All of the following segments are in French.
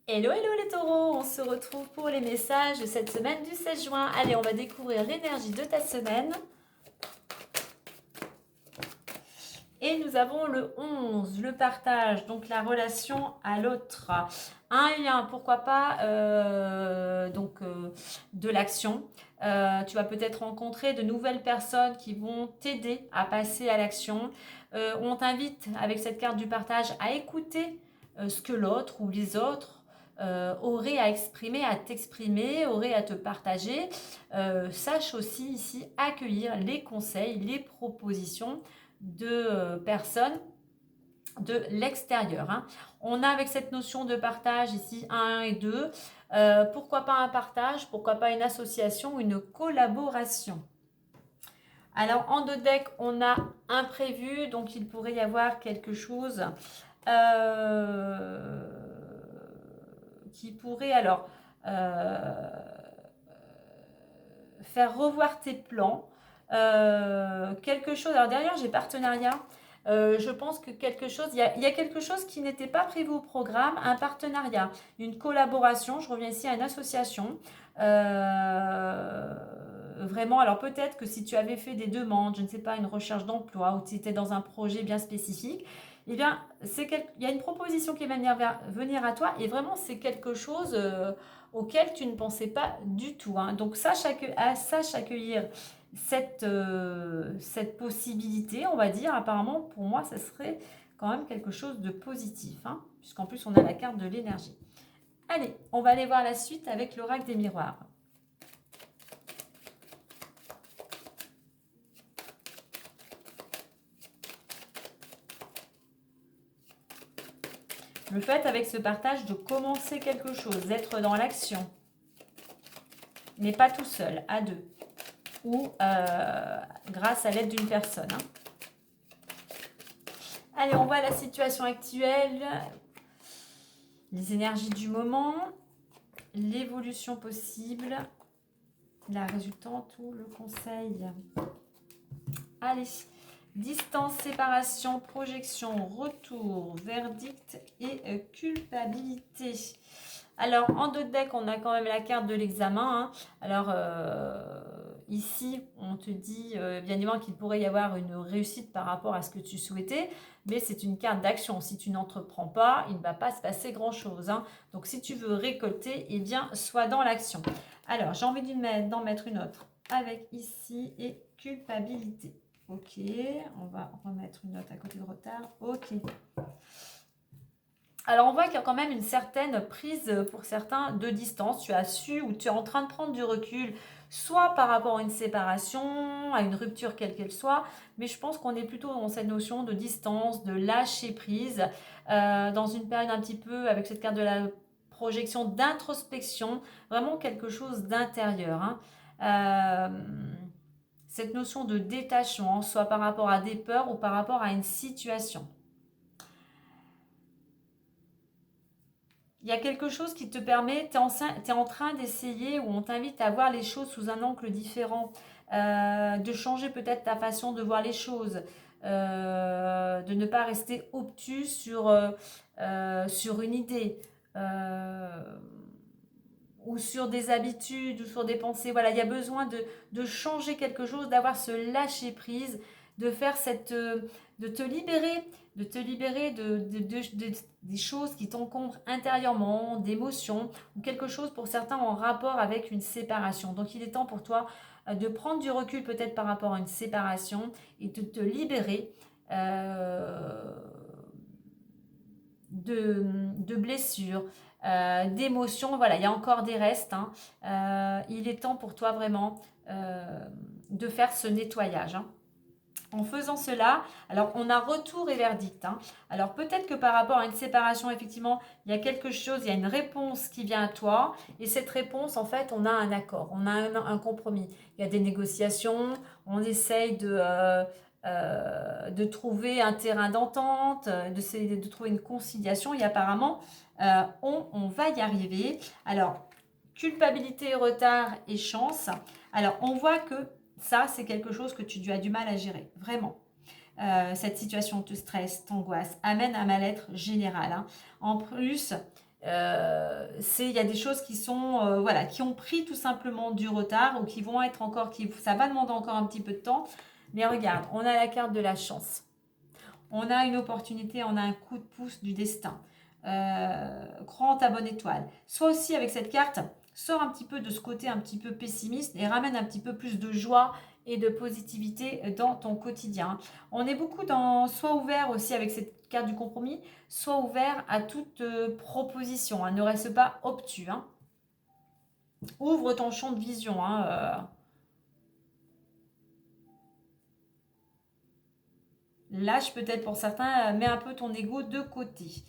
Hello, hello les taureaux, on se retrouve pour les messages de cette semaine du 16 juin. Allez, on va découvrir l'énergie de ta semaine. Et nous avons le 11, le partage, donc la relation à l'autre. Un lien, pourquoi pas, de l'action. Tu vas peut-être rencontrer de nouvelles personnes qui vont t'aider à passer à l'action. On t'invite avec cette carte du partage à écouter ce que l'autre ou les autres auraient à exprimer, à t'exprimer, auraient à te partager. Sache aussi ici accueillir les conseils, les propositions de personnes de l'extérieur. Hein. On a avec cette notion de partage ici 1 et 2. Pourquoi pas un partage? Pourquoi pas une association, une collaboration? Alors en deux decks, on a imprévu, donc il pourrait y avoir quelque chose qui pourrait alors faire revoir tes plans. Quelque chose, alors derrière j'ai partenariat. Je pense que quelque chose, il y a quelque chose qui n'était pas prévu au programme, un partenariat, une collaboration. Je reviens ici à une association. Vraiment, alors peut-être que si tu avais fait des demandes, je ne sais pas, une recherche d'emploi ou tu étais dans un projet bien spécifique, eh bien, il y a une proposition qui va venir à toi et vraiment c'est quelque chose auquel tu ne pensais pas du tout. Hein. Donc sache accueillir cette possibilité, on va dire. Apparemment, pour moi, ça serait quand même quelque chose de positif, hein, puisqu'en plus, on a la carte de l'énergie. Allez, on va aller voir la suite avec l'oracle des miroirs. Le fait avec ce partage de commencer quelque chose, d'être dans l'action, mais pas tout seul, à deux, ou grâce à l'aide d'une personne. Hein. Allez, on voit la situation actuelle, les énergies du moment, l'évolution possible, la résultante ou le conseil. Allez, distance, séparation, projection, retour, verdict et culpabilité. Alors, en deux decks, on a quand même la carte de l'examen. Hein. Alors, ici, on te dit bien évidemment qu'il pourrait y avoir une réussite par rapport à ce que tu souhaitais, mais c'est une carte d'action. Si tu n'entreprends pas, il ne va pas se passer grand-chose. Hein. Donc, si tu veux récolter, eh bien, sois dans l'action. Alors, j'ai envie d'en mettre une autre avec ici et culpabilité. Ok, on va remettre une note à côté de retard. Ok. Alors, on voit qu'il y a quand même une certaine prise pour certains de distance. Tu as su ou tu es en train de prendre du recul, soit par rapport à une séparation, à une rupture quelle qu'elle soit, mais je pense qu'on est plutôt dans cette notion de distance, de lâcher prise, dans une période un petit peu avec cette carte de la projection d'introspection, vraiment quelque chose d'intérieur. Hein. Cette notion de détachement, soit par rapport à des peurs ou par rapport à une situation. Il y a quelque chose qui te permet, tu es en train d'essayer ou on t'invite à voir les choses sous un angle différent, de changer peut-être ta façon de voir les choses, de ne pas rester obtus sur une idée ou sur des habitudes ou sur des pensées. Voilà, il y a besoin de changer quelque chose, d'avoir ce lâcher prise, de faire de te libérer, des choses qui t'encombrent intérieurement, d'émotions ou quelque chose pour certains en rapport avec une séparation. Donc il est temps pour toi de prendre du recul peut-être par rapport à une séparation et de te libérer de blessures, d'émotions. Voilà, il y a encore des restes. Hein. Il est temps pour toi vraiment de faire ce nettoyage. Hein. En faisant cela, alors on a retour et verdict. Hein. Alors peut-être que par rapport à une séparation, effectivement, il y a quelque chose, il y a une réponse qui vient à toi. Et cette réponse, en fait, on a un accord, on a un compromis. Il y a des négociations, on essaye de trouver un terrain d'entente, de trouver une conciliation. Et apparemment, on va y arriver. Alors, culpabilité, retard et chance. Alors, on voit que ça, c'est quelque chose que tu as du mal à gérer, vraiment. Cette situation te stresse, t'angoisse, amène un mal-être général. Hein. En plus, il y a des choses qui sont, voilà, qui ont pris tout simplement du retard ou qui vont être encore, ça va demander encore un petit peu de temps. Mais regarde, on a la carte de la chance. On a une opportunité, on a un coup de pouce du destin. Crois en ta bonne étoile. Soit aussi avec cette carte, sors un petit peu de ce côté un petit peu pessimiste et ramène un petit peu plus de joie et de positivité dans ton quotidien. On est beaucoup dans soit ouvert aussi avec cette carte du compromis, soit ouvert à toute proposition. Hein. Ne reste pas obtus. Hein. Ouvre ton champ de vision. Hein. Lâche peut-être pour certains, mets un peu ton ego de côté.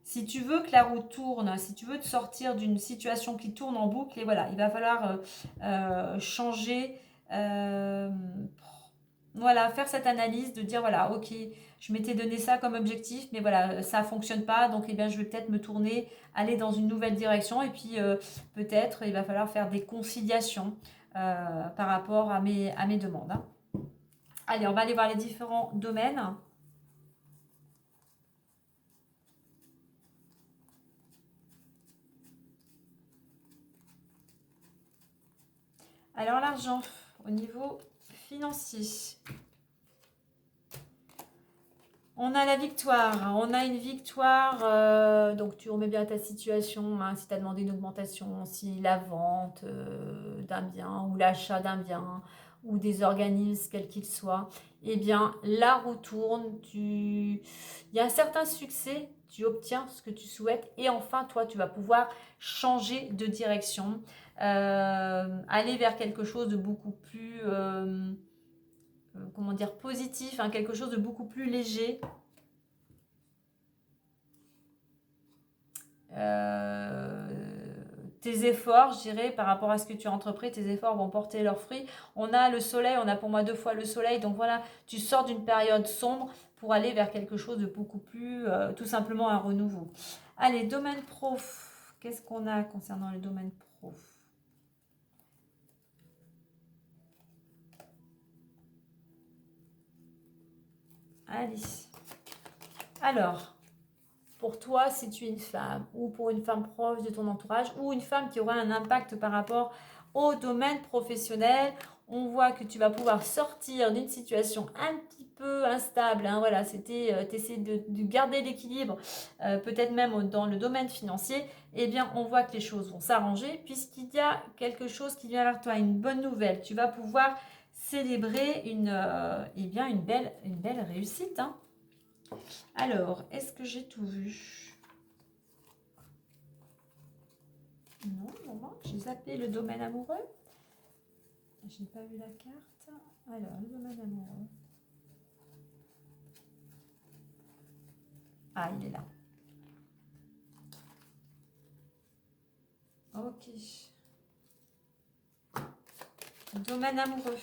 Si tu veux que la roue tourne, si tu veux te sortir d'une situation qui tourne en boucle, et voilà, il va falloir changer, voilà, faire cette analyse de dire voilà, ok, je m'étais donné ça comme objectif, mais voilà, ça fonctionne pas, donc eh bien, je vais peut-être me tourner, aller dans une nouvelle direction, et puis peut-être il va falloir faire des conciliations par rapport à mes demandes. Hein. Allez, on va aller voir les différents domaines. Alors l'argent, au niveau financier. On a la victoire, on a une victoire, donc tu remets bien ta situation, hein, si tu as demandé une augmentation, si la vente d'un bien ou l'achat d'un bien ou des organismes, quels qu'ils soient, eh bien la roue tourne, il y a un certain succès, tu obtiens ce que tu souhaites et enfin toi tu vas pouvoir changer de direction, aller vers quelque chose de beaucoup plus... comment dire, positif, hein, quelque chose de beaucoup plus léger. Tes efforts, je dirais, par rapport à ce que tu as entrepris, tes efforts vont porter leurs fruits. On a le soleil, on a pour moi 2 fois le soleil, donc voilà, tu sors d'une période sombre pour aller vers quelque chose de beaucoup plus, tout simplement un renouveau. Allez, domaine pro, qu'est-ce qu'on a concernant le domaine pro? Allez, alors, pour toi, si tu es une femme, ou pour une femme proche de ton entourage, ou une femme qui aura un impact par rapport au domaine professionnel, on voit que tu vas pouvoir sortir d'une situation un petit peu instable. Hein, voilà, c'était t'essaies de garder l'équilibre, peut-être même dans le domaine financier. Eh bien, on voit que les choses vont s'arranger puisqu'il y a quelque chose qui vient vers toi, une bonne nouvelle. Tu vas pouvoir célébrer eh bien, une belle réussite. Hein. Alors, est-ce que j'ai tout vu? Non, moment, j'ai zappé le domaine amoureux. Je n'ai pas vu la carte. Alors, le domaine amoureux. Ah, il est là. Ok. Domaine amoureux.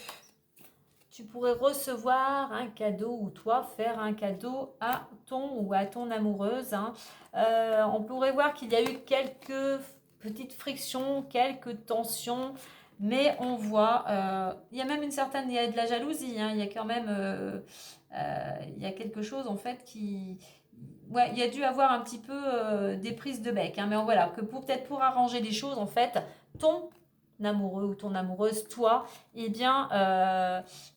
Tu pourrais recevoir un cadeau ou toi faire un cadeau à ton ou à ton amoureuse. Hein. On pourrait voir qu'il y a eu quelques petites frictions, quelques tensions, mais on voit, il y a même il y a de la jalousie. Hein. Il y a quand même, il y a quelque chose en fait qui, ouais, il y a dû avoir un petit peu des prises de bec. Hein, mais voilà, que peut-être pour arranger les choses en fait, ton amoureux ou ton amoureuse, toi, eh bien,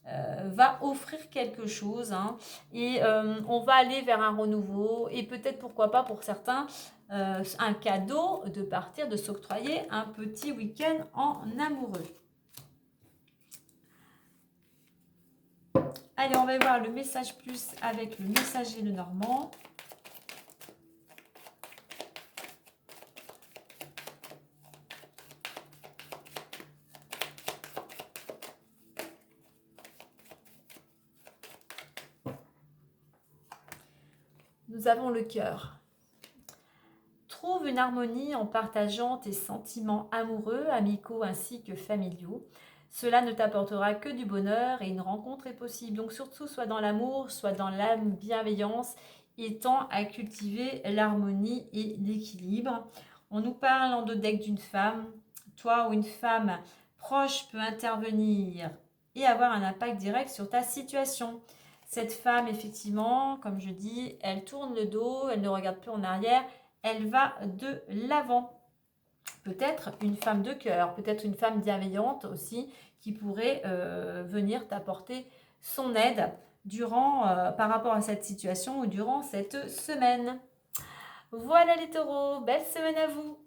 va offrir quelque chose. Hein, et on va aller vers un renouveau. Et peut-être, pourquoi pas, pour certains, un cadeau de partir, de s'octroyer un petit week-end en amoureux. Allez, on va voir le message plus avec le messager le Normand. Nous avons le cœur. Trouve une harmonie en partageant tes sentiments amoureux, amicaux ainsi que familiaux. Cela ne t'apportera que du bonheur et une rencontre est possible. Donc surtout, soit dans l'amour, soit dans la bienveillance, et tend à cultiver l'harmonie et l'équilibre. On nous parle en deux decks d'une femme. Toi ou une femme proche peut intervenir et avoir un impact direct sur ta situation. Cette femme, effectivement, comme je dis, elle tourne le dos, elle ne regarde plus en arrière, elle va de l'avant. Peut-être une femme de cœur, peut-être une femme bienveillante aussi, qui pourrait venir t'apporter son aide par rapport à cette situation ou durant cette semaine. Voilà les taureaux, belle semaine à vous!